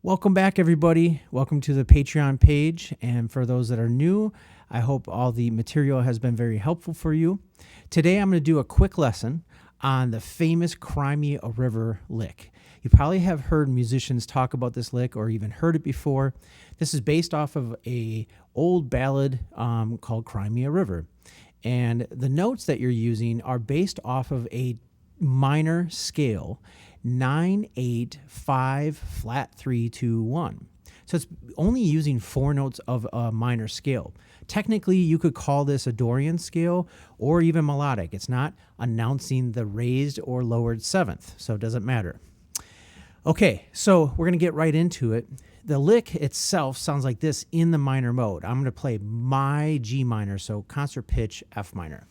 Welcome back, everybody. Welcome to the Patreon page. And for those that are new, I hope all the material has been very helpful for you. Today, I'm going to do a quick lesson on the famous Cry Me a River lick. You probably have heard musicians talk about this lick or even heard it before. This is based off of an old ballad called Cry Me a River. And the notes that you're using are based off of a minor scale, 9-8-5 flat 3-2-1. So it's only using 4 notes of a minor scale. Technically, you could call this a Dorian scale or even melodic. It's not announcing the raised or lowered seventh, so it doesn't matter. Okay, so we're going to get right into it. The lick itself sounds like this in the minor mode. I'm going to play my G minor, so concert pitch F minor.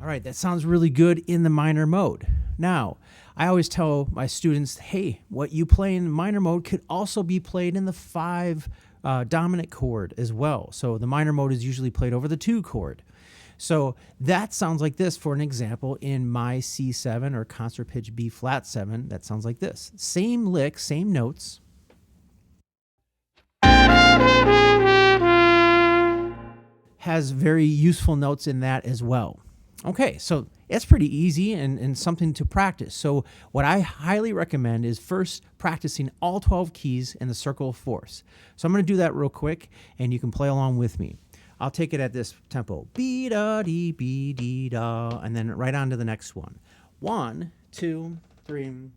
All right, that sounds really good in the minor mode. Now, I always tell my students, hey, what you play in minor mode could also be played in the 5 dominant chord as well. So the minor mode is usually played over the 2 chord. So that sounds like this, for an example, in my C7 or concert pitch B flat 7. That sounds like this. Same lick, same notes. Has very useful notes in that as well. Okay, so it's pretty easy and something to practice. So what I highly recommend is first practicing all 12 keys in the circle of fourths. So I'm going to do that real quick, and you can play along with me. I'll take it at this tempo. B-da-dee, B-dee-da, and then right on to the next one. 1, 2, 3.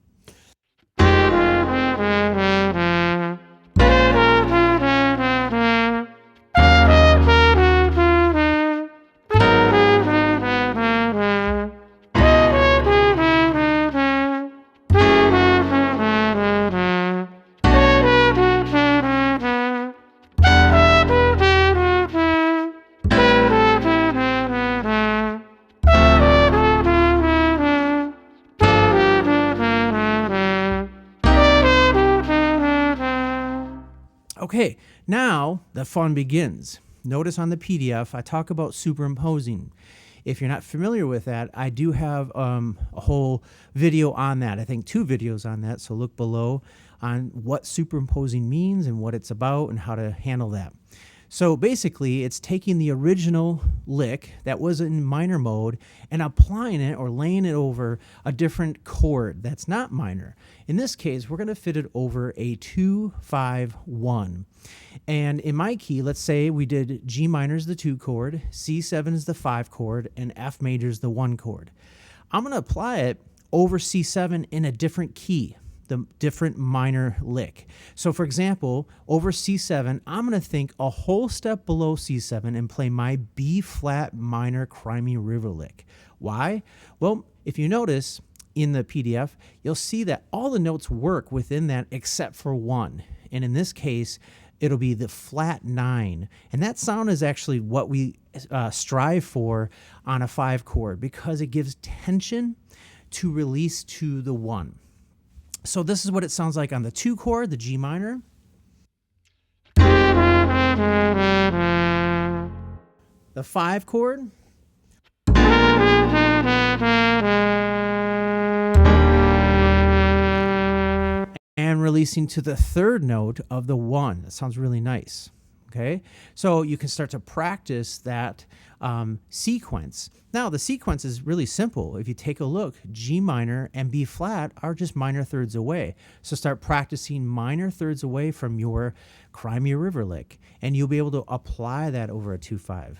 Okay, now the fun begins. Notice on the PDF, I talk about superimposing. If you're not familiar with that, I do have a whole video on that. I think 2 videos on that, so look below on what superimposing means and what it's about and how to handle that. So basically, it's taking the original lick that was in minor mode and applying it or laying it over a different chord that's not minor. In this case, we're going to fit it over a 2-5-1. And in my key, let's say we did G minor is the 2 chord, C7 is the 5 chord, and F major is the 1 chord. I'm going to apply it over C7 in a different key, the different minor lick. So for example, over C7, I'm going to think a whole step below C7 and play my B flat minor Cry Me a River lick. Why? Well, if you notice in the PDF, you'll see that all the notes work within that except for one. And in this case, it'll be the flat 9. And that sound is actually what we strive for on a 5 chord because it gives tension to release to the 1. So this is what it sounds like on the 2 chord, the G minor. The 5 chord. And releasing to the 3rd note of the 1. That sounds really nice. Okay, so you can start to practice that sequence. Now, the sequence is really simple. If you take a look, G minor and B flat are just minor thirds away. So start practicing minor thirds away from your Cry Me a River lick, and you'll be able to apply that over a 2-5.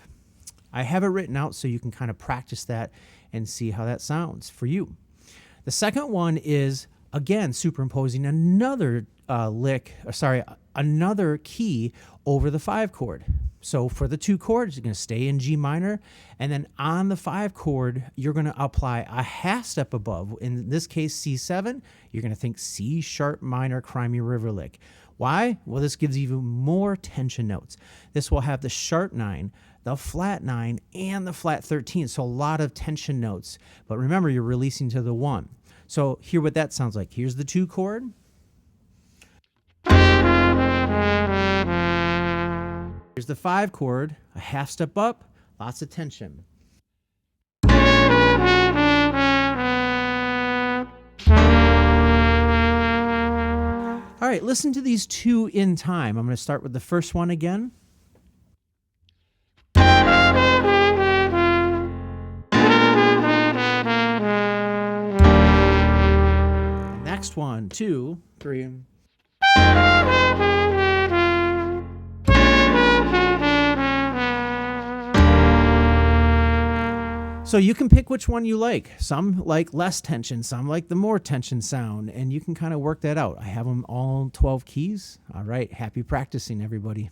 I have it written out so you can kind of practice that and see how that sounds for you. The second one is, again, superimposing another another key over the 5 chord. So for the 2 chords, you're going to stay in G minor, and then on the 5 chord, you're going to apply a half step above. In this case, C7, you're going to think C sharp minor Cry Me a River lick. Why? Well, this gives even more tension notes. This will have the sharp 9, the flat 9, and the flat 13. So a lot of tension notes. But remember, you're releasing to the 1. So hear what that sounds like. Here's the 2 chord. Here's the 5 chord, a half step up, lots of tension. right, listen to these two in time. I'm going to start with the first one again. Next one, 2, 3. So you can pick which one you like. Some like less tension, some like the more tension sound, and you can kind of work that out. I have them all 12 keys. All right, happy practicing, everybody.